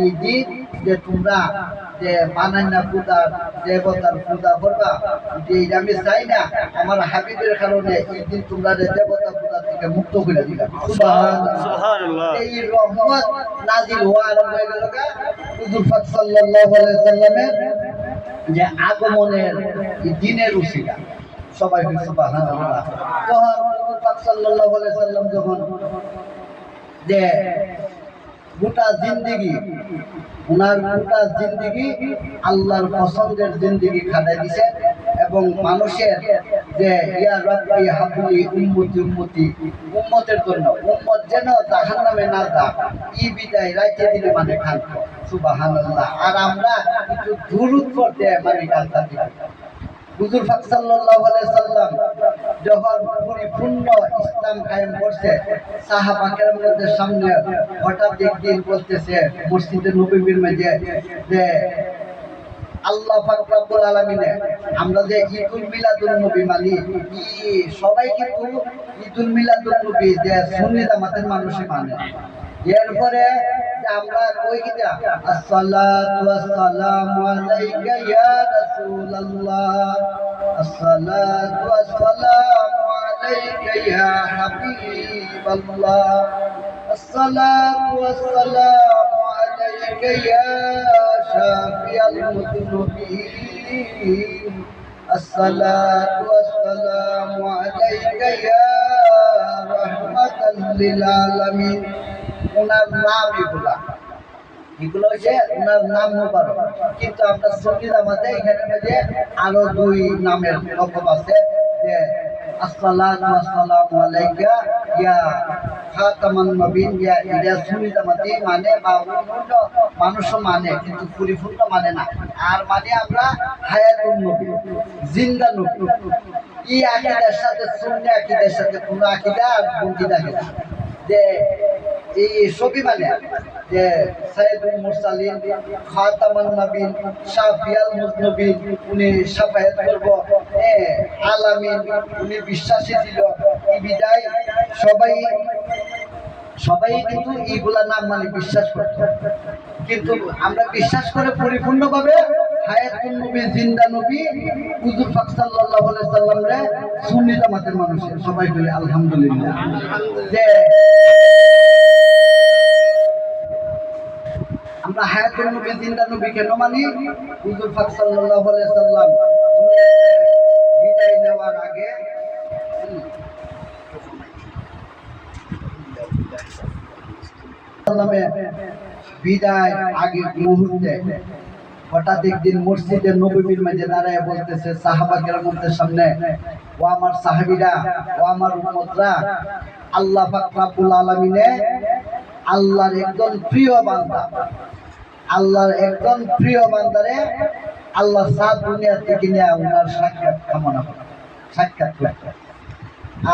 এই দিন যে তোমরা যে মানান না পূজার দেবতার পূজা করবা, যে আমি চাই না আমার হাবিবের কারণে এই দিন তোমরা দেবতা পূজা থেকে মুক্ত করে দিলাম। সুবহানাল্লাহ। এই রহমত নাজিল হওয়া আরম্ভ হয়ে গেল হুজুর পাক সাল্লাল্লাহু আলাইহি সাল্লামের যে আগমনের দিনের উসিলা। সবাই সুবহানাল্লাহ। তখন হুজুর পাক সাল্লাল্লাহু আলাইহি সাল্লাম যখন যে গোটা জিন্দেগি উনার গোটা জিন্দেগি আল্লাহর পছন্দের জিন্দেগি খাটাই দিছে এবং মানুষের যে ইয়া রাব্বি হাবলি উম্মতি উম্মতি উম্মতের জন্য উম্মত যেন জাহান্নামে না যায় এই বিদায় রাইতে দিলে মানে খান। সুবহানাল্লাহ। আর আমরা একটু দুরূদ পড়তে মানে গালতা দিই। হুজুর পাক সাল্লাল্লাহু আলাইহি সাল্লাম যখন পরিপূর্ণ ইসলাম কায়েম করছে, সাহাবা কেরামদের সামনে হঠাৎ একদিন বলতেছে মসজিদে নববীর মাঝে যে আল্লাহ পাক রব্বুল আলামিনে আমরা যে ঈদুল মিলাদুন নবী মানি, সবাই কিন্তু ঈদুল মিলাদুন নবী যে সুন্নি জামাতের মানুষই মানে। এরপরে আমরা কই কিটা আসসালাতু ওয়াসসালামু আলাইকা ইয়া রাসূলুল্লাহ, আসসালাতু ওয়াসসালামু আলাইকা ইয়া হাবিবাল্লাহ, আসসালাতু ওয়াসসালামু আলাইকা ইয়া শাফিয়াল মুযনিবিন, আসসালাতু ওয়াসসালামু আলাইকা ইয়া রাহমাতাল লিল আলামিন। ওনার নাম এগুলো হচ্ছে ওনার নাম মুবারক। কিন্তু আমরা সুন্নি জামাতে এখানে যে আরো দুই নামের লকব আছে যে আসসালাতু ওয়াসসালামু আলাইকা ইয়া খাতামান নবীন, ইয়া ইয়া সুন্নি জামাতে মানে বা অন্য মানুষ মানে কিন্তু পরিপূর্ণ মানে না। আর মানে আমরা হায়াতুন নবী, জিন্দা নবী। এই আকীদার সাথে সুন্নি আকীদার সাথে কোন আকীদা আর বন্ধি থাকে না যে এই সবই মানে যে সাইয়্যিদুল মুরসালিন, খাতামুন নবীন, শাফিয়াল মুযনিবিন, উনি শাফায়াত করব, আলামিন উনি বিশ্বাসী ছিল। এই বিদায় সবাই কিন্তু এইগুলা নাম মানে বিশ্বাস করত। কিন্তু আমরা বিশ্বাস করে পরিপূর্ণভাবে হায়াতুন নবী, জিন্দা নবী হুজুর পাক সাল্লাল্লাহু আলাইহি সাল্লাম রে সুন্নি জামাতের মানুষ সবাই বলে আলহামদুলিল্লাহ। যে আমরা হায়াতুন নবী, জিন্দা নবী কেন মানি? হুজুর পাক সাল্লাল্লাহু আলাইহি সাল্লাম বিদায় নেওয়ার আগে বিদায় আগে মুহূর্তে হঠাৎ একদিন মসজিদে নববীর মাঝে দাঁড়ায় বলতেছে সাহাবা কেরামদের সামনে, ও আমার সাহাবীরা, ও আমার উম্মতরা, আল্লাহ পাক রব্বুল আলামিনে আল্লাহর একজন প্রিয় বান্দা, আল্লাহর একজন প্রিয় বান্দারে আল্লাহ সাত দুনিয়া থেকে নিয়ে ওনার সাক্ষাৎ কামনা করে, সাক্ষাৎ করে।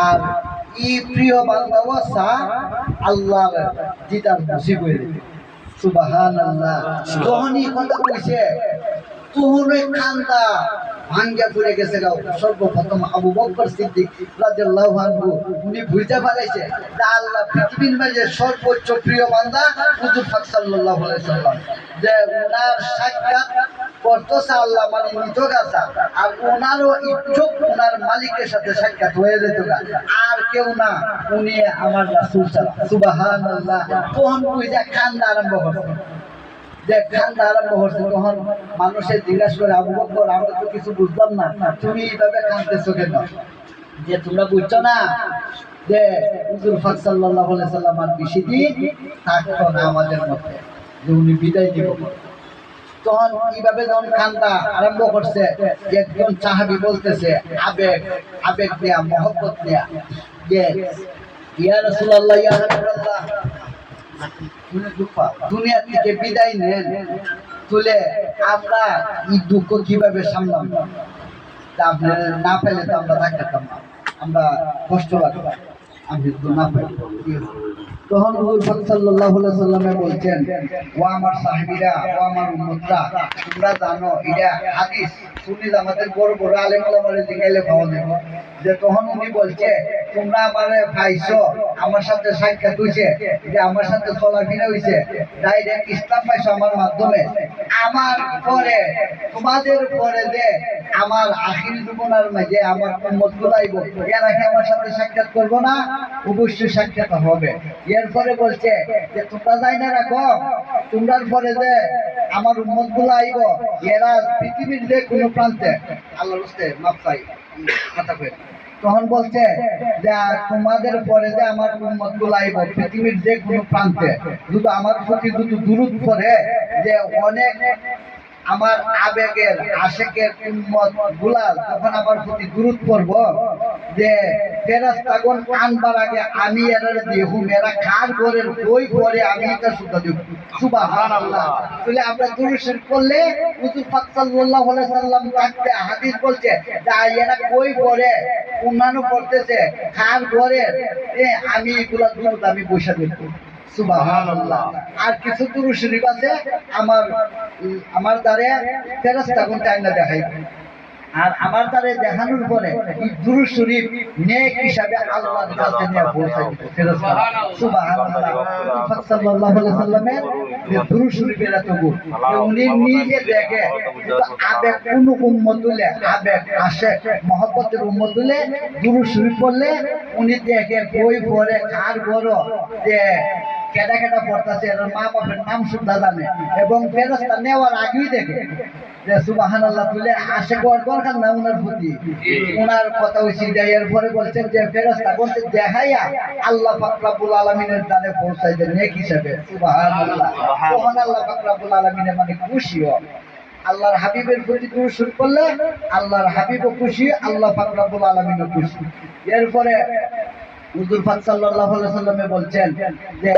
আর এই প্রিয় বান্দা ওয়াসা আল্লাহর দিদার নসিব হয়ে যাবে। সুবহানাল্লাহ। যখনই কথা কইছে তখনই কান্দা ভাঙ্গা পড়ে গেছে। সর্বপ্রথম আবু বকর সিদ্দিক রাদিয়াল্লাহু আনহু উনি বুঝতে পারছে যে আল্লাহ পৃথিবীর মাঝে সর্বোচ্চ প্রিয় বান্দা হুজুর পাক সাল্লাল্লাহু আলাইহি সাল্লাম, যে ওনার সাক্ষাৎ করতেছে আল্লাহ মানে নিতক আসা, আর ওনারও ইচ্ছুক ওনার মালিকের সাথে সাক্ষাৎ হয়ে যেত আর কেউ না, উনি আমার রাসূল সাল্লাল্লাহু। সুবহানাল্লাহ। তখন বুঝা কান্দা আরম্ভ করছে, যে কান্দা আরম্ভ করছে। তখন মানুষের জিজ্ঞাসা করে, আবু বকর আমরা তো কিছু বুঝলাম না, তুমি এইভাবে কাঁদতেছো কেন? যে তোমরা বুঝছো না যে হুজুর পাক সাল্লাল্লাহু আলাইহি সাল্লাম আর বেশি দিন থাকতো না আমাদের মধ্যে, যে উনি বিদায় দিব। তখন এইভাবে যখন কান্দা আরম্ভ করছে, একজন সাহাবী বলতেছে আবেগ নেয়া, মহব্বত নেয়া, যে ইয়া রাসূলুল্লাহ, ইয়া হাবিবাল্লাহ, দুনিয়া থেকে বিদায় নেন, তুলে আমরা এই দুঃখ কিভাবে সামলাম? আপনি না পেলে তো আমরা থাকতাম না, আমরা কষ্ট লাগবে, আমি তো না পাই। তখন হুজুর পাক সাল্লাল্লাহু আলাইহি সাল্লামে বলছেন, ও আমার সাহাবীরা, ও আমার উম্মতরা, তোমরা জানো এটা হাদিস সুন্নি জামাতের বড় বড় আলেম ওলামারে জিজ্ঞাসা পাওয়া যাবে যে তখন উনি বলছে, তোমরা আমারে পাইছো, আমার সাথে সাক্ষাৎ হইছে, যে আমার সাথে চলাফেরা হইছে, ডাইরেক্ট ইসলাম পাইছো আমার মাধ্যমে। আমার পরে তোমাদের পরে যে আমার আখির জীবনের মাঝে আমার উম্মতগুলো আইব, এরা কি আমার সাথে সাক্ষাৎ করবো না? অবশ্যই সাক্ষাৎ হবে। এরপরে বলছে যে তোমরা যাই না রাখো, তোমরার পরে যে আমার উম্মতগুলো আইব, এরা পৃথিবীর যে কোনো প্রান্তে, আল্লাহর হস্তে মাফ চাই কথা কই, তখন বলছে যে তোমাদের পরে যে আমার উম্মতগুলো আইব পৃথিবীর যে কোনো প্রান্তে, যদি আমার প্রতি যদি দুরূদ পড়ে, যে অনেক আমার আবেগের আশেকের উম্মত গুলা যখন আমার প্রতি দুরূদ পড়ব, যে ফেরেশতাগণ আনবার আগে আমি এরা দেখুম এরা কার ঘরের বই পড়ে আমি এটা শুধু দেব। সুবহানাল্লাহ। তাহলে আমরা দুরূদ শরীফ পড়লে হুজুর পাক সাল্লাল্লাহু আলাইহি সাল্লাম থাকতে হাদিস বলছে যে এরা কই পড়ে, অন্যান্য পড়তেছে কার ঘরের, আমি এগুলা দুরূদ আমি বসে দেব। সুবহানাল্লাহ। আর কিছু দুরূদ শরীফ আছে আমার দ্বারে ফেরেশতাগণ টাইনা দেখাইবে, আর আমার দ্বারে দেখানোর পরে এই দুরূদ শরীফ নেক হিসাবে আল্লাহর কাছে নিয়ে পৌঁছায় দিবে ফেরেশতা। সুবহানাল্লাহ। মুহাম্মদ সাল্লাল্লাহু আলাইহি সাল্লামের যে দুরূদ শরীফের এত গুণ, উনি নিজে দেখে আবেগ কোন উম্মত হলে, আবেগ আশেক মহব্বতের উম্মত হলে দুরূদ শরীফ পড়লে উনি দেখে বই পড়ে কার বড়, যে কেডা কেডা পড়তেছে, এর মা বাপের নাম শুদ্ধা জানে, এবং ফেরেশতা নেওয়ার আগেই দেখে যে সুবহানাল্লাহ। তুলে আশে করার দরকার না উনার প্রতি, উনার কথা হইছে যে এরপরে বলছেন যে ফেরেশতা বলতে দেখাইয়া আল্লাহ পাক রব্বুল আলামিনের দ্বারে পৌঁছাই দেন নেক হিসাবে। সুবহানাল্লাহ। তখন আল্লাহ পাক রব্বুল আলামিনের মানে খুশি হয়। আল্লাহর হাবিবের প্রতি দুরূদ শরীফ পড়লে আল্লাহর হাবিবও খুশি, আল্লাহ পাক রব্বুল আলামিনও খুশি। এরপরে হুজুর পাক সাল্লাল্লাহু আলাইহি সাল্লামে বলছেন যে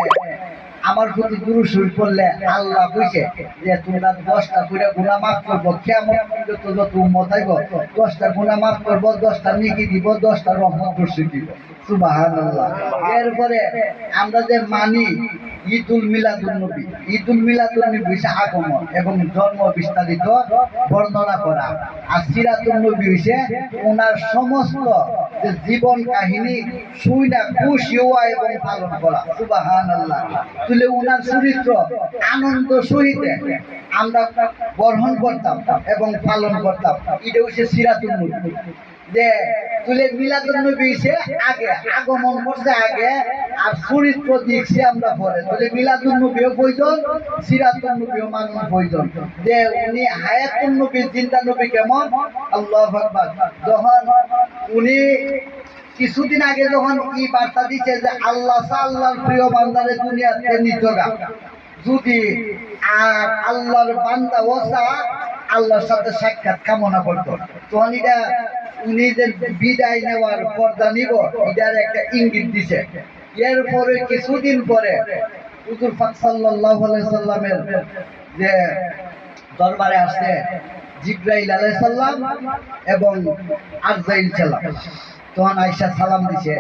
আমার প্রতি দুরূদ শরীফ পড়লে আল্লাহ কইছে যে তোমরা 10টা করে গুনাহ maaf করব, কিয়ামত পর্যন্ত যত উম্মত আইব 10টা গুনাহ maaf করব, 10টা নেকি দিব, 10টা রহমত বর্ষিত দিব। সুবহানাল্লাহ। এরপরে আমরা যে মানি ঈদুল মিলাদুন নবী, ঈদুল মিলাদুন নবী হইছে আগমন এবং জন্ম বিস্তারিত বর্ণনা করা, আর সিরাতুন নবী হইছে ওনার সমস্ত যে জীবন কাহিনী শুইনা খুশি হওয়া এবং পালন করা। সুবহানাল্লাহ। তুলে ওনার চরিত্র আনন্দ সহিত আমরা গ্রহণ করতাম এবং পালন করতাম, এটা হচ্ছে সিরাতুন নবী। যে তুলে মিলাদুন নবী হইছে আগে, আগমন করছে আগে, আর চরিত্র দেখছি আমরা পরে। তুলে মিলাদুন নবীও প্রয়োজন, সিরাতুন নবীও মানুষ প্রয়োজন। যে উনি হায়াতুন নবী, জিন্দা নবী কেমন, আল্লাহু আকবার। যখন উনি কিছুদিন আগে যখন এই বার্তা দিচ্ছে যে আল্লাহ আল্লাহর প্রিয় বান্দারে দুনিয়াতে নিতগা, যদি আর আল্লাহর বান্দা ওসা আল্লাহর সাথে সাক্ষাৎ কামনা করতো, তখন এটা উনি যে বিদায় নেওয়ার পর্দা নিব এটার একটা ইঙ্গিত দিছে। এরপরে কিছুদিন পরে হুজুর পাক সাল্লাল্লাহু আলাইহি সাল্লামের যে দরবারে আসছে জিবরাইল আলাইহিস সালাম এবং আজরাইল সালাম, তখন আয়েশা সালাম দিছে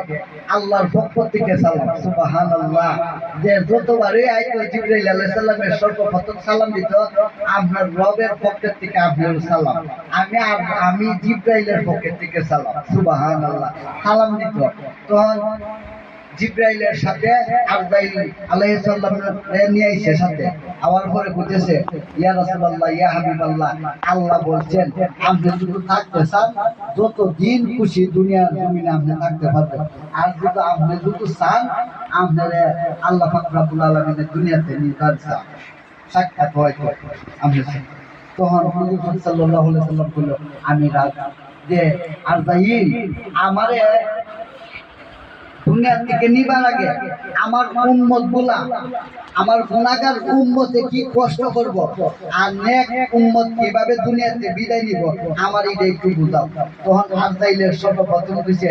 আল্লাহর পক্ষ থেকে সালাম। সুবহানাল্লাহ। যে যতবারই আইতো জিবরাইল আলাইহিস সালামের সর্বপ্রথম সালাম দিত আপনার রবের পক্ষ থেকে আপনার সালাম, আমি জিবরাইলের পক্ষ থেকে সালাম। সুবহানাল্লাহ। সালাম দিত, তখন জিবরাইলের সাথে আজরাইল আলাইহিস সালাম নিয়ে আইছে সাথে, আওয়ার পরে বুঝেছে ইয়া রাসূলুল্লাহ ইয়া হাবিবাল্লাহ, আল্লাহ বলছেন আপনি শুধু থাকতে চান যত দিন খুশি দুনিয়ার জমিনে আপনি থাকতে পারবেন, আর যদি আপনি যদি চান আপনারে আল্লাহ পাক রব্বুল আলামিনের দুনিয়াতে নিয়ে যান, সাক্ষাৎ হয়তো আপনি। তখন হুজুর সাল্লাল্লাহু আলাইহি সাল্লাম বলল আমি রাজি, যে আজরাইল আমারে দুনিয়া থেকে নিবার আগে আমার উম্মত গুলা, আমার গুনাহগার উম্মতে কি কষ্ট করব আর নেক উম্মত কিভাবে দুনিয়াতে বিদায় নিব আমার এটা একটু বুঝাও। তখন আজরাইলের সর্বপ্রথম কইছে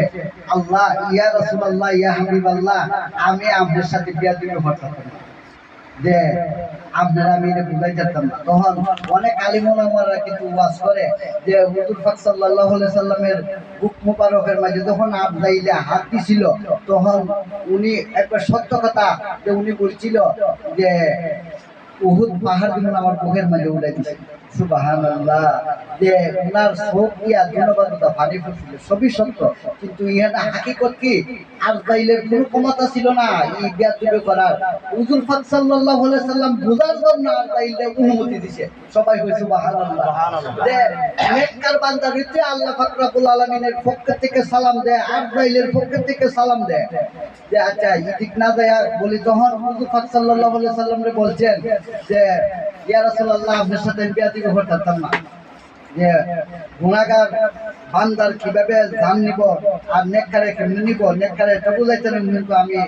আল্লাহ ইয়া রাসূলুল্লাহ ইয়া হাবিবাল্লাহ, আমি আপনার সাথে বিয়াদবি করতাম যে আপনারা আমি এটা বুঝাই যেতাম না। তখন অনেক আলিম ওলামারা কিন্তু ওয়াজ করে যে হুজুর পাক সাল্লাল্লাহু আলাইহি সাল্লামের বুক মুবারকের মাঝে যখন আজরাইলে হাত দিছিল, তখন উনি একটা সত্য কথা যে উনি বলছিল যে উহুদ পাহাড় যেমন আমার বুকের মাঝে উড়াই দিছে সুবহানাল্লাহ। যে ওনার শোক দিয়া ধন্যবাদতা ভারী করছিল সবই সত্য, কিন্তু ইহাটা হাকিকত কি আজরাইলের কোনো ক্ষমতা ছিল না এই বিয়াদবি করার। হুজুর পাক সাল্লাল্লাহু আলাইহি সাল্লাম বুঝার জন্য আজরাইলের অনুমতি দিছে। সবাই কই সুবহানাল্লাহ। যে নেককার বান্দা হইতে আল্লাহ পাক রব্বুল আলামিনের পক্ষ থেকে সালাম দেয়, আজরাইলের পক্ষ থেকে সালাম দেয়। যে আচ্ছা ইদিক না যায় বলি, তখন হুজুর পাক সাল্লাল্লাহু আলাইহি সাল্লামরে বলছেন যে ইয়া রাসূলুল্লাহ আপনার সাথে বিয়াদবি করতাম না, যে গুনাহগার বান্দার কিভাবে জান নিব আর নেককারে কেমনে নিব, নেককারে এটা বুঝাইতেন কিন্তু আমি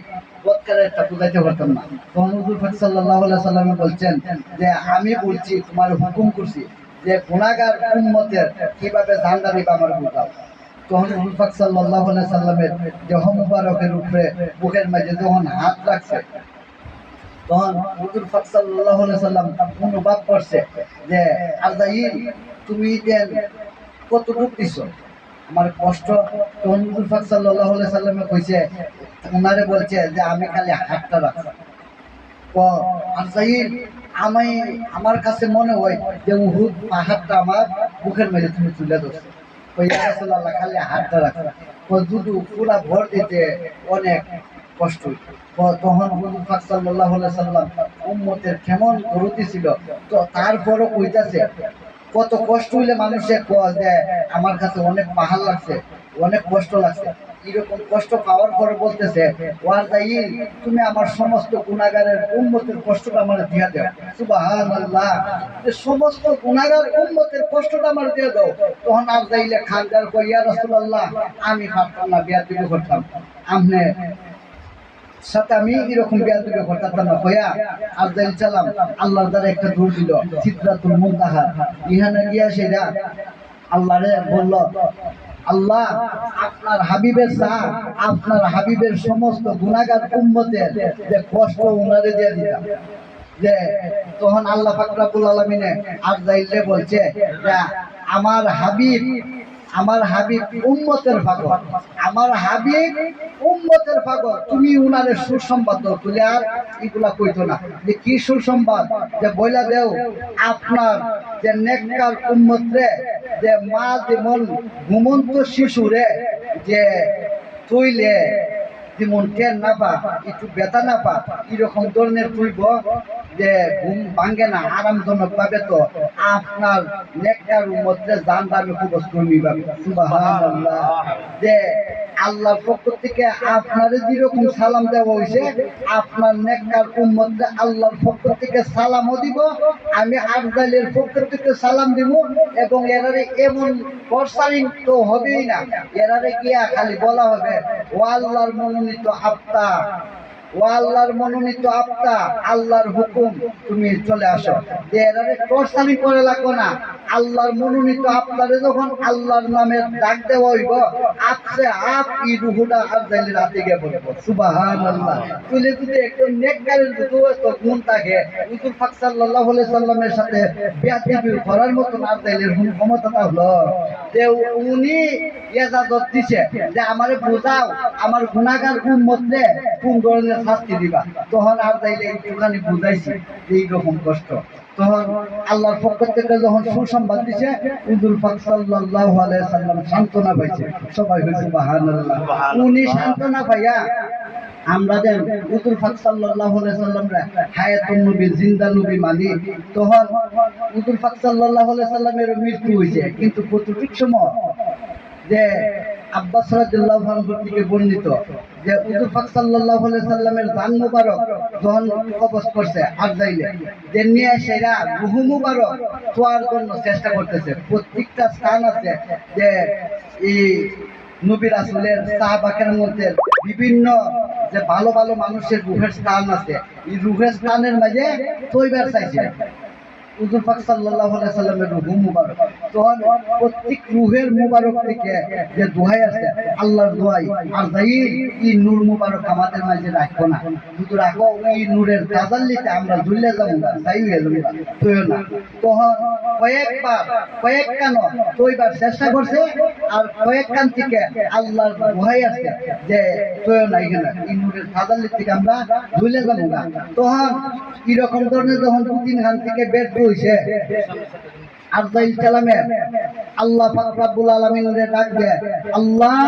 বদকারে এটা বুঝাইতে পারতাম না। তখন হুজুর পাক সাল্লাল্লাহু আলাইহি সাল্লাম বলছেন যে আমি বলছি তোমার হুকুম করছি যে গুনাহগার উম্মতের কিভাবে জানটা নিবা আমার বুঝাও। তখন হুজুর পাক সাল্লাল্লাহু আলাইহি সাল্লামের দেহ মুবারকের উপরে বুকের মাঝে যখন হাত রাখছে, তখন হুজুর পাক সাল্লাল্লাহু আলাইহি সাল্লাম অনুভব করছে যে আজরাইল তুমি দেন কত দুঃখ দিছো আমার কষ্ট। তখন হুজুর পাক সাল্লাল্লাহু আলাইহি সাল্লামে কইছে, ওনারে বলছে যে আমি খালি হাতটা রাখছি। তো আজরাইল আমি আমার কাছে মনে হয় যে উহুদ পাহাড়টা আমার বুকের মাঝে তুমি তুলে ধরছো। ওই ইয়া রাসূলুল্লাহ খালি হাতটা রাখছে, ও দুধু পুরা ভর দিতে অনেক কষ্ট হইতো। তখন হুজুর পাক সাল্লাল্লাহু আলাইহি সাল্লাম উম্মতের কেমন গরুতি ছিল, তো তারপরও কইতাছে কত কষ্ট হইলে মানুষের কয় যে আমার কাছে অনেক পাহাড় লাগছে, অনেক কষ্ট লাগছে। এরকম কষ্ট পাওয়ার পরে বলতেছে ওয়ারদাইল তুমি আমার সমস্ত গুনাহগারের উম্মতের কষ্টটা আমার দিয়া দাও। সুবহানাল্লাহ। যে সমস্ত গুনাহগার উম্মতের কষ্টটা আমার দিয়ে দাও। তখন আরদাইলে খানদার কই ইয়া রাসূলুল্লাহ আমি পারতাম না, বিয়াদবি করতাম, আমনে সাথে আমি এরকম বিয়াদবি করতাম না কইয়া আরদাইল চালাম আল্লাহর দ্বারা একটা দূর দিল সিদরাতুল মুনতাহা। ইহানে গিয়া সেটা আল্লাহরে বলল, আল্লাহ আপনার হাবিবের সাহ আপনার হাবিবের সমস্ত গুনাহগার উম্মতের যে কষ্ট উনারে দিয়ে দিতাম। যে তখন আল্লাহ পাক রব্বুল আলামিনে আরদাইলে বলছে যে আমার হাবিব উম্মতের পাগল, আমার হাবিব উম্মতের পাগল, তুমি উনারে সুসংবাদ দাও। তুলে আর এগুলা কইতো না যে কি সুসংবাদ, যে বইলা দেও আপনার যে নেককার উম্মত রে, যে মা যেমন ঘুমন্ত শিশুরে যে তুইলে যেমন টের না পা একটু ব্যথা না পা এরকম ধরনের তুইব, যে ঘুম ভাঙ্গে না আরামজনক ভাবে, তো আপনার নেককার উম্মতরে জান দামে কবজ করে নিবেন। সুবহানাল্লাহ। যে আল্লাহর পক্ষ থেকে আপনারে যেরকম সালাম দেওয়া হয়েছে আপনার নেককার উম্মতরে আল্লাহর পক্ষ থেকে সালামও দিব, আমি আরদাইলের পক্ষ থেকে সালাম দিব। এবং এরারে এমন প্রসারিং তো হবেই না, এরারে গিয়া খালি বলা হবে ও আল্লাহর মনোনীত আত্মা, ও আল্লাহর মনোনীত আত্মা, আল্লাহর হুকুম তুমি চলে আসো। যে এরারে প্রসারি করে লাগবো না, আল্লাহর মনোনীত আত্মারে যখন আল্লাহর নামে ডাক দেওয়া হইব আপসে আপ ই রুহুটা আরদাইলের হাতে গিয়ে বলবো। সুবহানাল্লাহ। তুলে যদি একজন নেককারের যদি তো গুণ থাকে, হুজুর পাক সাল্লাল্লাহু আলাইহি সাল্লামের সাথে বিয়াদবি করার মতন আরদাইলের ক্ষমতাটা হলো যে উনি ইজাজত দিছে যে আমারে বুঝাও আমার গুনাহগার উম্মতরে কোন ধরনের শাস্তি দিবা। তখন আরদাইলে একটুখানি বুঝাইছে যে এইরকম কষ্ট। তখন আল্লাহর পক্ষ থেকে যখন সুসংবাদ দিছে হুজুর পাক সাল্লাল্লাহু আলাইহি সাল্লাম সান্ত্বনা পাইছে। সবাই বলে সুবহানাল্লাহ। উনি সান্ত্বনা পাইয়া আমরা দেন হুজুর পাক সাল্লাল্লাহু আলাইহি সাল্লামরা হায়াতুন নবী জিন্দা নবী মানি। তখন হুজুর পাক সাল্লাল্লাহু আলাইহি সাল্লামের মৃত্যু হইছে, কিন্তু কতটুক সময় যে আব্বাস রাদিয়াল্লাহু আনহু থেকে বর্ণিত যে হুজুর পাক সাল্লাল্লাহু আলাইহি সাল্লামের জান মুবারক যখন কবজ করছে আরদাইলে, যে নিয়ে সেরা রূহ মুবারক তোয়ার জন্য চেষ্টা করতেছে। প্রত্যেকটা স্থান আছে যে এই নবী রাসূলের সাহাবাদের মধ্যে বিভিন্ন যে ভালো ভালো মানুষের রূহের স্থান আছে, এই রূহের স্থানের মাঝে তৈবার চাইছে। হুজুর পাক সাল্লাল্লাহু আলাইহি সাল্লামের রূহ মুবারক। তখন প্রত্যেক রূহের মুবারক থেকে যে দোহাই আছে আল্লাহর দোয়াই, আর যাই এই নূর মুবারক আমাদের মাঝে রাখবো না, শুধু রাখো ওই নূরের তাজাল্লিতে আমরা ঝুলে যাবো না, তাই হয়ে যাবো না, তুইও না। তখন কয়েক কান তৈবার চেষ্টা করছে, আর কয়েক কান থেকে আল্লাহর দোহাই আছে যে তুইও না, এখানে এই নূরের তাজাল্লি থেকে আমরা ঝুলে যাবো না। তখন এরকম ধরনের যখন 2-3 খান থেকে বের হইছে, আরজাইল কালামে আল্লাহ পাক রব্বুল আলামিনের ডাক দেয়, আল্লাহ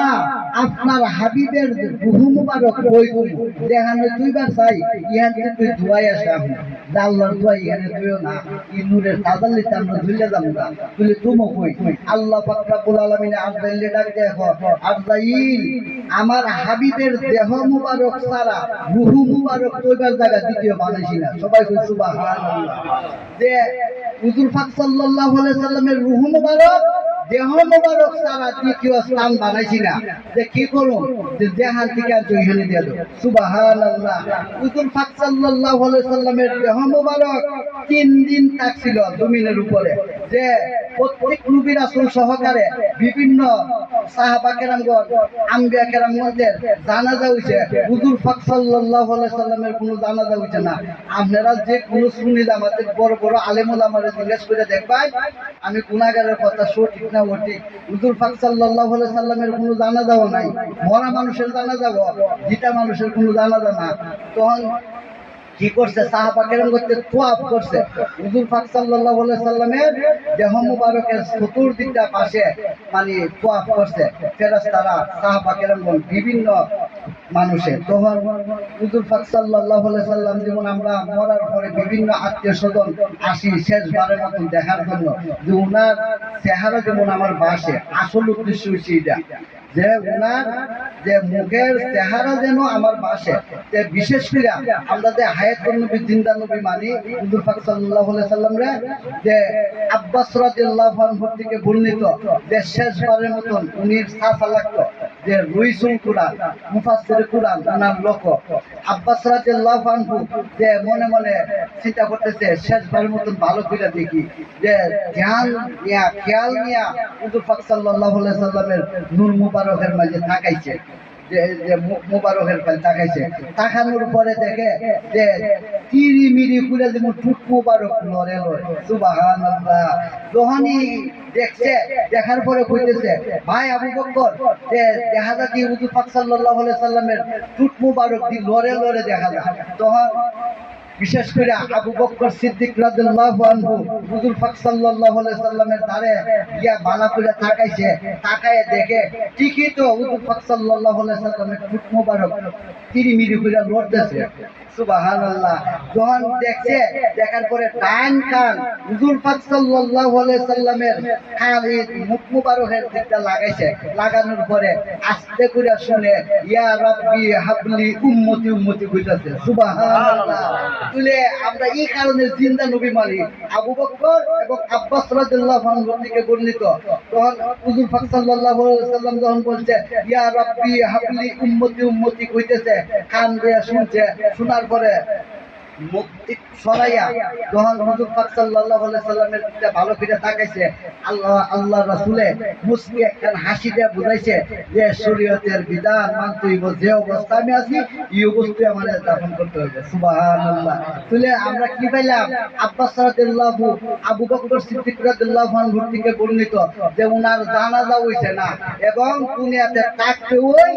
আপনার হাবিবের রূহ মুবারক কই কই দেখানো দুইবার চাই, ইহান থেকে দুয়াই আসে আমি আল্লাহর দোয়া, ইহানে তুইও না এই নূরের তাজাল্লিতে আমরা ঝুলে যাবো না, তুই তুমো কই। আল্লাহ পাক রব্বুল আলামিন আরজাইলে ডাক দেয়, আরজাইল আমার হাবিবের দেহ মুবারক ছাড়া রূহ মুবারক কইবার জায়গা দ্বিতীয় বানাইছি না। সবাই কই সুবহানাল্লাহ। যে হুজুর পাক সাল্লাল্লাহু আলাইহি সাল্লামের রূহ মুবারক দেহ মুবারক ছাড়া দ্বিতীয় স্থান বানাইছি না, যে কি করুন যে দেহান থেকে আর জয়হানি দিয়ে দাও। সুবহানাল্লাহ। হুজুর পাক সাল্লাল্লাহু আলাইহি সাল্লামের দেহ মুবারক 3 দিন থাকছিল জমিনের উপরে, যে প্রত্যেক নবী রাসূল সহকারে বিভিন্ন সাহাবা কেরামগণ আম্বিয়া কেরামগণদের জানাজা হইছে, হুজুর পাক সাল্লাল্লাহু আলাইহি সাল্লামের কোনো জানাজা হইছে না। আপনারা যে কোনো সুন্নি জামাতের বড় বড় আলেম ওলামারে জিজ্ঞেস করে দেখবেন আমি গুনাহগারের কথা সঠিক না সঠিক, হুজুর পাক সাল্লাল্লাহু আলাইহি সাল্লামের কোনো জানাজাও নাই, মরা মানুষের জানাজা, জিতা মানুষের কোনো জানাজা না। তখন কি করছে সাহাবা কেরাম করতে তোয়াফ করছে, হুজুর পাক সাল্লাল্লাহু আলাইহি সাল্লামের দেহ মুবারকের চতুর্দিকটা পাশে মানে তোয়াফ করছে ফেরেশতারা সাহাবা কেরামগণ বিভিন্ন মানুষে। তখন হুজুর পাক সাল্লাল্লাহু আলাইহি সাল্লাম যেমন আমরা মরার পরে বিভিন্ন আত্মীয় স্বজন আসি শেষবারের মতন দেখার জন্য, যে উনার চেহারা যেমন আমার বাসে, আসল উদ্দেশ্য হচ্ছে এটা যে উনার যে মুখের চেহারা যেন আমার বাসে। যে বিশেষ করে আমরা যে হায়াতুন নবী জিন্দা নবী মানি হুজুর পাক সাল্লাল্লাহু আলাইহি সাল্লাম রে, যে আব্বাস রাদিয়াল্লাহু আনহু থেকে বর্ণিত যে শেষবারের মতন উনি সাফা লাগতো, যে রইসুল কুরআন মুফাসসির কুরআন ওনার লোক আব্বাস রাদিয়াল্লাহু আনহু যে মনে মনে চিন্তা করতেছে শেষবারের মতন ভালো করে দেখি, যে ধ্যান নিয়া খেয়াল নিয়া হুজুর পাক সাল্লাল্লাহু আলাইহি সাল্লামের নূর মুবারকের মাঝে তাকাইছে, যে মুবারকের পাশে তাকাইছে, তাকানোর পরে দেখে যে তিরি মিরি করে যেমন ঠুক মুবারক লড়ে লড়ে। সুবহানাল্লাহ। যখনই দেখছে, দেখার পরে কইতেছে ভাই আবু বকর, যে দেখা যায় কি হুজুর পাক সাল্লাল্লাহু আলাইহি সাল্লামের ঠুক মুবারক দি লড়ে লড়ে দেখা যায়। তখন বিশেষ করে আবু বকর সিদ্দিক রাদিয়াল্লাহু আনহু হুজুর পাক সাল্লাল্লাহু আলাইহি সাল্লামের ধারে গিয়া বালা করে তাকাইছে, তাকায় দেখে ঠিকই তো হুজুর পাক সাল্লাল্লাহু আলাইহি সাল্লামের ঠোঁট মোবারক তিরিমিরি করে লড়তেছে। সুবহানাল্লাহ। যখন দেখছে, দেখার পরে টান কান হুজুর পাক সাল্লাল্লাহু আলাইহি সাল্লামের মুখ মুবারকের দিকটা লাগাইছে, লাগানোর পরে আস্তে করে শুনে ইয়া রাব্বি হাবলি উম্মতি উম্মতি কইতাছে। সুবহানাল্লাহ। তুলে আমরা এই কারণে জিন্দা নবী মানি আবু বকর এবং আব্বাস রাদিয়াল্লাহু আনহু থেকে বর্ণিত। তখন হুজুর পাক সাল্লাল্লাহু আলাইহি সাল্লাম যখন বলছে ইয়া রাব্বি হাবলি উম্মতি উম্মতি কইতেছে, কান দিয়ে শুনছে, শোনার পরে মুক্তি সরাইয়া যখন হুজুর পাক সাল্লাল্লাহু আলাইহি সাল্লামের দিকে ভালো করে তাকাইছে, আল্লাহ রাসূলে মুস্কি একটা হাসি দিয়ে বুঝাইছে যে শরীয়তের বিধান মানতে হইব, যে অবস্থা আমি আছি এই অবস্থায় আমাদের দাফন করতে হবে। সুবহানাল্লাহ। তাহলে আমরা কি পাইলাম, আব্বাস রাদিয়াল্লাহু আবু বকর সিদ্দিক রাদিয়াল্লাহু আনহু থেকে বর্ণিত যে উনার জানাজা হইছে না এবং দুনিয়াতে থাকতে ওই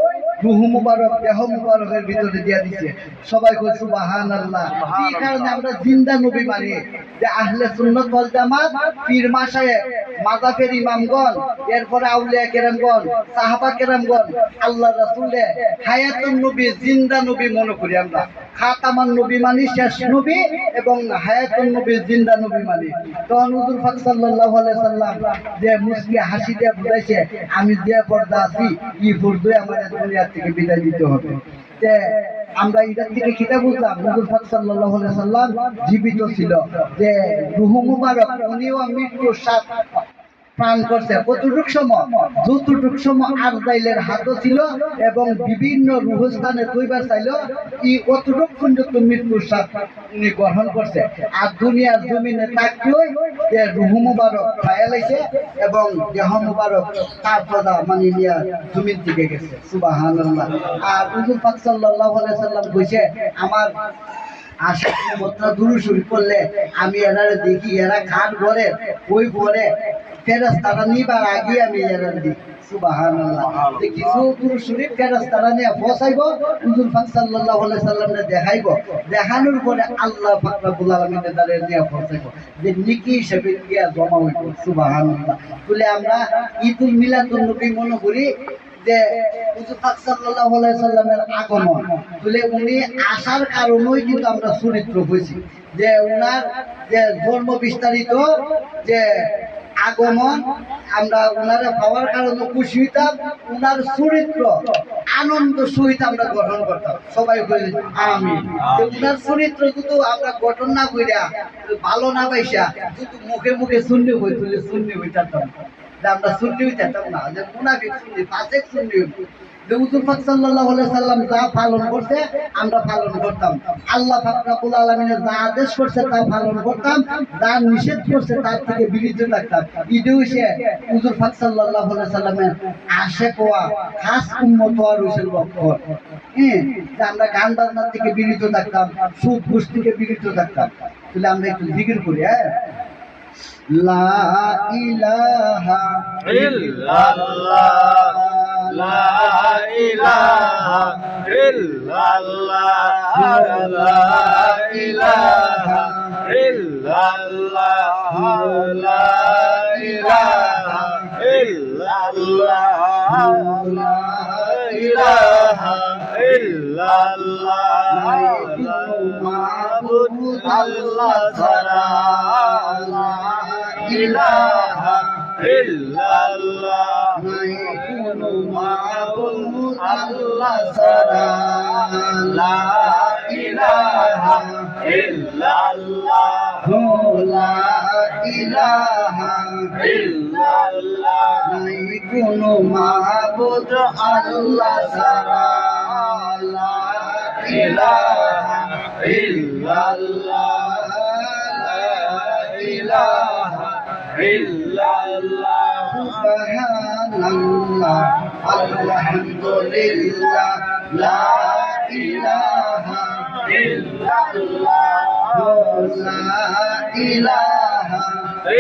রূহ মুবারক দেহ মুবারকের ভিতরে দিয়া দিছে। সবাই কই সুবহানাল্লাহ। এই কারণে আমরা জিন্দা নবী মানি, যে আহলে সুন্নাত ওয়াল জামাত পীর মাশায়েখ মাযহাবের ইমামগণ, এরপরে আউলিয়া কেরামগণ সাহাবা কেরামগণ আল্লাহ রাসূলের হায়াতুন নবী জিন্দা নবী মনে করি আমরা। খাতামান নবী মানি শেষ নবী, এবং হায়াতুন নবী জিন্দা নবী মানি। তখন হুজুর পাক সাল্লাল্লাহু আলাইহি সাল্লাম যে মুস্কি হাসি দিয়ে বুঝাইছে আমি যে পর্দা আছি এই পর্দায় আমাদের দুনিয়া থেকে বিদায় দিতে হবে। যে আমরা এটার থেকে কিতা বুঝলাম, হুজুর পাক সাল্লাল্লাহু আলাইহি সাল্লাম জীবিত ছিল, যে রূহ মুবারক উনিও মৃত্যুর স্বাদ প্রাণ করছে কতটুক সময়, যতটুক সময় আজরাইলের হাতও ছিল এবং বিভিন্ন রুহস্থানে দুইবার চাইল ই অতটুক পর্যন্ত মৃত্যুর স্বাদ উনি গ্রহণ করছে। আর দুনিয়ার জমিনে থাকতেও যে রুহু মুবারক খায়া লাইছে এবং দেহ মুবারক তার প্রদা মানে নিয়ে জমিন থেকে গেছে। সুবহানাল্লাহ। আর হুজুর পাক সাল্লাল্লাহু আলাইহি সাল্লাম কইছে আমার আশিক মতরা দুরূদ শরীফ পড়লে আমি এরারে দেখি এরা খান ঘরে ওই ঘরে ফেরেশতারা নিবার আগে আমি এরারে দেখি। সুবহানাল্লাহ। কিছু দুরূদ শরীফ ফেরেশতারা নিয়ে পৌঁছাইবো, হুজুর পাক সাল্লাল্লাহু আলাইহি সাল্লামকে দেখাইবো, দেখানোর পরে আল্লাহ পাক রব্বুল আলামিনের দ্বারে নিয়ে পৌঁছাইবো, যে নেকি হিসেবে গিয়া জমা হইব। সুবহানাল্লাহ। বলে আমরা ঈদুল মিলাদুন নবী মনে করি যে হুজুর পাক সাল্লাল্লাহু আলাইহি সাল্লামের আগমন, বলে উনি আসার কারণেই কিন্তু আমরা চরিত্র হয়েছি, যে উনার যে জন্ম বিস্তারিত যে আগমন আমরা উনারে পাওয়ার কারণে খুশি হইতাম, উনার চরিত্র আনন্দ সহিত আমরা গঠন করতাম। সবাই বলে আমিন। যে উনার চরিত্র যদি আমরা গঠন না কইরা ভালো না পাইসা যদি মুখে মুখে শূন্য হই তুলে শূন্য হইতাম, যে আমরা সুন্নি হইতাম না, যে মুনাফিক সুন্নি ফাসিক সুন্নি হইব। যে হুজুর পাক সাল্লাল্লাহু আলাইহি সাল্লাম যা পালন করতে আমরা পালন করতাম, আল্লাহ পাক রব্বুল আলামিন যা আদেশ করছে তা পালন করতাম, যা নিষেধ করছে তার থেকে বিরত থাকতাম। ঈদে হইছে হুজুর পাক সাল্লাল্লাহু আলাইহি সাল্লামের আশিক হওয়া, খাস উম্মত হওয়ার হইছে লক্ষণ। যে আমরা গান বাজনার থেকে বিরত থাকতাম, সুদ ঘুষ থেকে বিরত থাকতাম। তাহলে আমরা একটু জিকির করি। লা ইলাহা ইল্লাল্লাহ, লা ইলাহা ইল্লাল্লাহ, লা ইলাহা ইল্লাল্লাহ, লা ইলাহা ইল্লাল্লাহ, লা ইলাহা ইল্লাল্লাহ, মাবুদ আল্লাহ ছাড়া, লা ইলাহা ইল্লাল্লাহ, নাই কোনো মাবুদ আল্লাহ ছাড়া, লা ইলাহা ইল্লাল্লাহ, লা ইলাহা ইল্লাল্লাহ, নাই কোনো মাবুদ আল্লাহ ছাড়া, লা ইলাহা ইল্লাল্লাহ, লা ইলাহা ইল্লাল্লাহ, সুবহানাল্লাহ, আলহামদুলিল্লাহ, লা ইলাহা ইল্লাল্লাহ, লা ইলাহা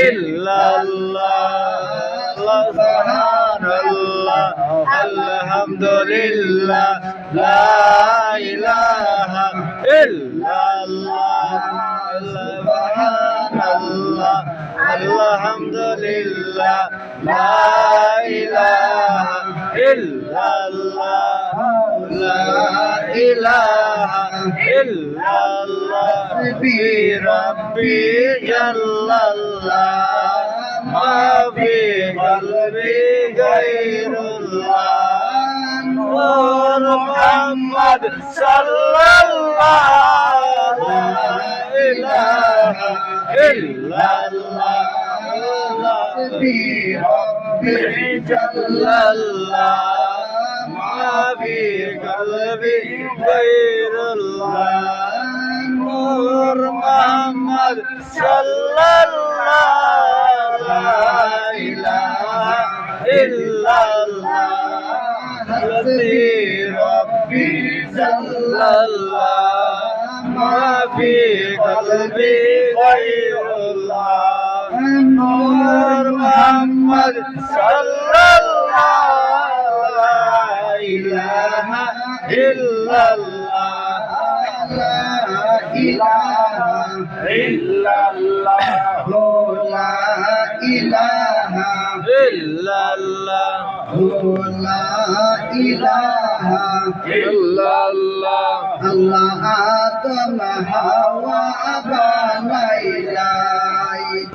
ইল্লাল্লাহ, সুবহানাল্লাহ, আলহামদুলিল্লাহ, লা ইলাহা ইল্লাল্লাহ, সুবহানাল্লাহ, আলহামদুলিল্লাহ, লা ইলাহা ইল্লাল্লাহ, লা ইলাহা ইল্লাল্লাহ, রাব্বি জাল্লাল্লাহ, মা ফি কলবি গায়রুল্লাহ, নূর মুহাম্মদ সাল্লাল্লাহ, লা ইলাহা ইল্লাল্লাহ, রাব্বি জাল্লাল্লাহ, মা ফি কলবি গায়রুল্লাহ, নূর মুহাম্মদ সাল্লাল্লাহ, লা ইলাহা ইল্লাল্লাহ, হাসবি রাব্বি জাল্লাল্লাহ, মা ফি কলবি গায়রুল্লাহ, নূর মুহাম্মদ সাল্লাল্লাহ, লা ইলাহা ইল্লাল্লাহ, লা ইলাহা ইল্লাল্লাহ, লা ইলাহা ইল্লাল্লাহ, লা ইলাহা ইল্লাল্লাহ, আল্লাহ আদম হাওয়া বানাইলা,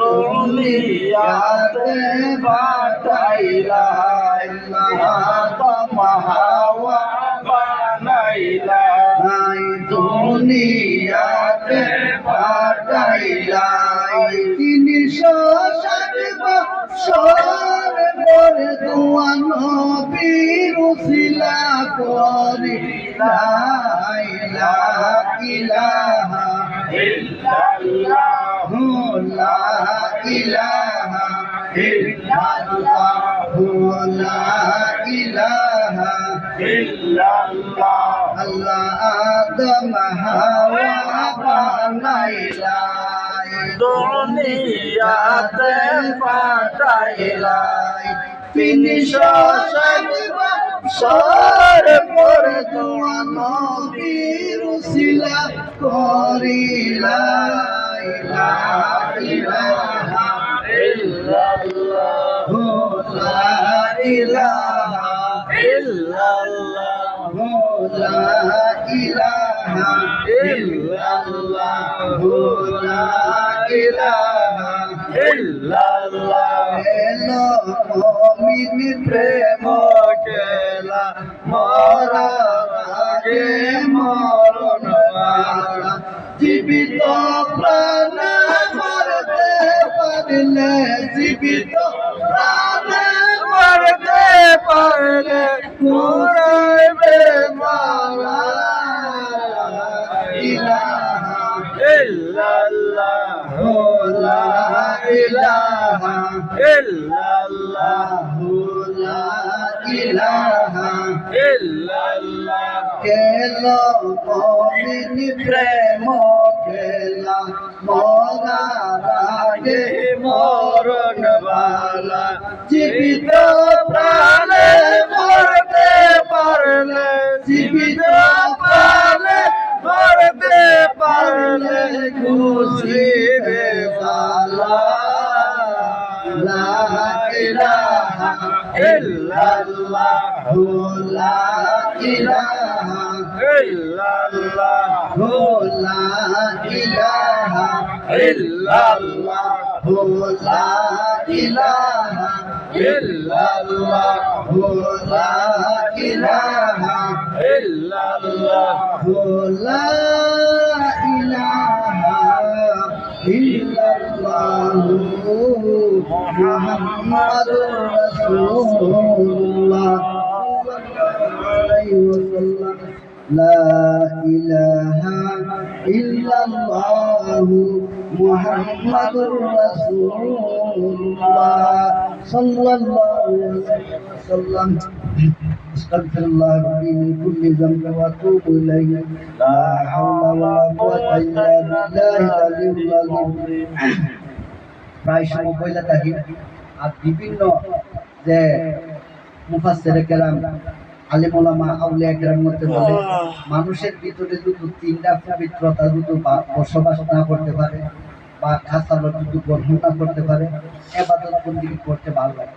দুনিয়াতে পাঠাইলা, আল্লাহ আদম হাওয়া বানাইলা, দুনিয়াতে পাঠাইলা, 360 বছর দোয়া নবীর উসিলা করি লা ইলাহা ইল্লাল্লাহ লা ইলাহা ইল্লাল্লাহ লা ইলাহা ইল্লাল্লাহ আল্লাহ আদম হাওয়া বানাইলা দুনিয়াতে পাঠাইলা তিনি সর পর দোয়া নবীর উসিলা করিলা লা ইলাহা ইল্লাল্লাহ লা ইলাহা ইল্লাল্লাহ লা ইলাহা ইল্লাল্লাহ লা ইলাহা ইল্লাল্লাহ এলো মুমিন প্রেম খেলা মরা আগে মরণ বালা জীবিত প্রাণ মরতে পারলে জীবিত প্রাণ মরতে পারলে ঘুরাইবে মালা ইলাহা ইল্লাল্লাহ লা ইলাহা ইল্লাল্লাহ লা ইলাহা ইল্লাল্লাহ কেলো মুমিন প্রেম খেলা মরা আগে মরণ বালা জীবিত প্রাণে মরতে পারলে জীবিত প্রাণে মরতে পারলে খুশিবে বালা লা ইলাহা ইল্লাল্লাহ লা ইলাহা ইল্লাল্লাহ লা ইলাহা ইল্লাল্লাহ লা ইলাহা ইল্লাল্লাহ লা ইলাহা ইল্লাল্লাহ লা ইলাহা ইল্লাল্লাহ মুহাম্মাদুর রাসূলুল্লাহ সাল্লাল্লাহু আলাইহি ওয়াসাল্লাম লা ইলাহা ইল্লাল্লাহ মুহাম্মাদুর রাসূলুল্লাহ সাল্লাল্লাহু আলাইহি ওয়াসাল্লাম استغفر الله ربي من كل ذنب واتوب اليه لا حول ولا قوه الا بالله العلي العظيم প্রায় সময় বইলা থাকি আর বিভিন্ন যে মুফাসসিরে কেরাম আলেম ওলামা আউলিয়া কেরাম মধ্যে বলে মানুষের ভিতরে যদি তিনটা পবিত্রতা যদি বসবাস না করতে পারে বা খাসালত যদি গ্রহণ না করতে পারে ইবাদত বন্দেগী করতে ভালো লাগে।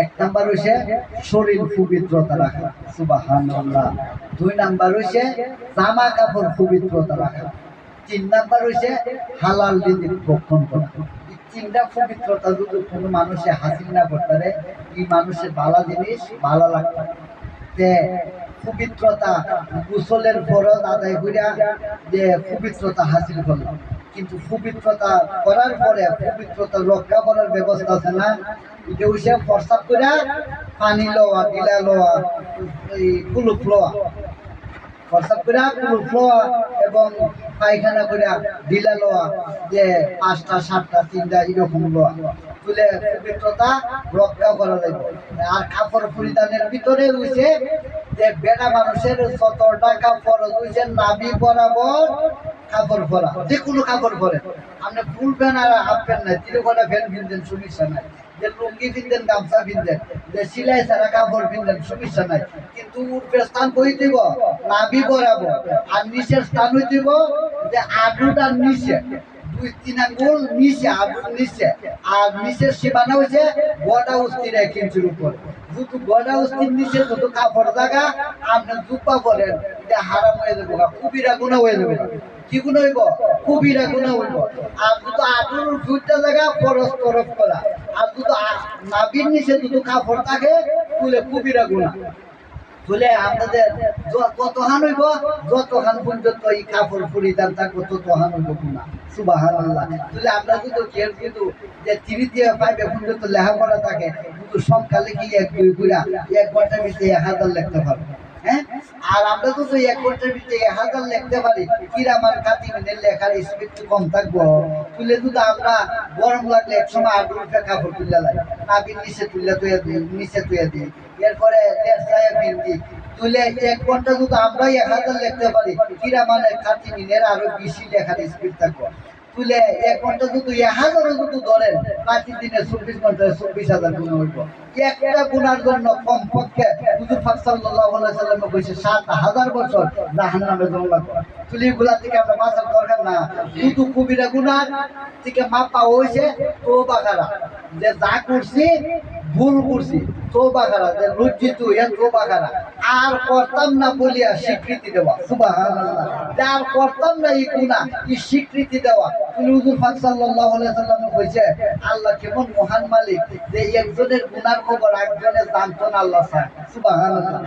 এক নাম্বার হইছে শরীর পবিত্রতা রাখা সুবহানাল্লাহ, দুই নাম্বার হইছে জামা কাপড় পবিত্রতা রাখা, তিন নাম্বার হইছে হালাল রিজিক ভক্ষণ করা। এই তিনটা পবিত্রতা যদি কোনো মানুষে হাসিল না করতে পারে এই মানুষের ভালো জিনিস ভালো লাগবে। যে পবিত্রতা গোসলের ফরজ আদায় কইরা যে পবিত্রতা হাসিল করলাম, কিন্তু পবিত্রতা করার পরে পবিত্রতা রক্ষা করার ব্যবস্থা আছে না, এটা হইছে প্রস্তাব কইরা পানি লওয়া, গিলা লওয়া, এই কুলুপ লওয়া, প্রস্তাব কইরা কুলুপ লওয়া এবং পায়খানা কইরা ঢিলা লওয়া, যে 5টা 7টা 3টা এরকম লওয়া, তুলে পবিত্রতা রক্ষা করা যাবে। আর কাপড় পরিধানের ভিতরে হইছে যে বেটা মানুষের 17টা কাপড় হইছে নাভি বরাবর কাপড় পরা, যে কোনো কাপড় পরে আপনি ফুল প্যান্ট আর হাফ প্যান্ট নাই, 3 প্যান্ট পিনতেন সমস্যা নাই, যে লুঙ্গি পিনতেন গামছা পিনতেন, যে সিলাই ছাড়া কাপড় পিনতেন সমস্যা নাই, কিন্তু উপরের স্থান কই দিব নাভি বরাবর, আর নিচের স্থান হই দিব যে আঁটুটার নিচে, 2-3 আঙ্গুল নিচে, আঁটুর নিচে, আর নিচের সীমানা হইছে গড়া অস্থির 1 ইঞ্চির উপর। যদি গড়া অস্থির নিচে যত কাপড় জায়গা আপনি জুব্বা পরেন, এটা হারাম হয়ে যাবে, কবিরা গুনাহ হয়ে যাবে। কি গুনাহ হইব? কবিরা গুনাহ হইব। আর যদি আঁটুর 2টা জায়গা ফরজ তরফ করা, আর যদি নাভির নিচে যদি কাপড় থাকে তাহলে কবিরা গুনাহ। তুলে আপনাদের কতখান হইব, যতখান পর্যন্ত এই কাপড় পরিধান থাকবো ততখান হইব গুণা। সুবহানাল্লাহ। তুলে আমরা যদি কেউ কিন্তু যে 3 দিয়ে 5 পর্যন্ত লেখাপড়া থাকে, কিন্তু সংখ্যা লিখি 1 2 কইরা 1 ঘন্টার ভিতরে 1000 লিখতে পারবো। হ্যাঁ, আর আমরা তো 1 ঘন্টার ভিতরে 1000 লিখতে পারি, কিরামান কাতিমিনের লেখার স্পিড কম থাকবো। তুলে যদি আমরা গরম লাগলে এক সময় 8 রুপে কাপড় তুলে লাগে, নাবির নিচে তুলে নিচে তুলে দিই, এরপরে লেসায় ফিরতি তুলে 1 ঘন্টা যদি আমরা 1000 লিখতে পারি, কিরামানের কাতিমিনের আরো বেশি লেখার স্পিড থাকবো। তুলে 1 ঘন্টা যদি 1000 যদি ধরেন, প্রতিদিনে 24 ঘন্টায় 24,000 গুণ হইব। একটা গুণার জন্য কমপক্ষে হুজুর পাক সাল্লাল্লাহু আলাইহি ওয়াসাল্লাম কইছে 7000 বছর জাহান্নামে জমা লাগবে। তুলে এগুলা থেকে আমরা বাঁচার দরকার না। শুধু কবিরা গুনাহ থেকে মাপ পাওয়া হইছে তওবা করা, যে যা করছি ভুল করছি তওবা করা, যে লজ্জিত হইয়া তওবা করা, আর করতাম না বলিয়া স্বীকৃতি দেওয়া। সুবহানাল্লাহ। যার করতাম না এই গুনাহ, এই স্বীকৃতি দেওয়া। হুজুর পাক সাল্লাল্লাহু আলাইহি ওয়াসাল্লাম কইছে আল্লাহ কেমন মহান মালিক, যে একজনের গুনার খবর একজনের জানতো না, আল্লাহ ছাড়া। সুবহানাল্লাহ।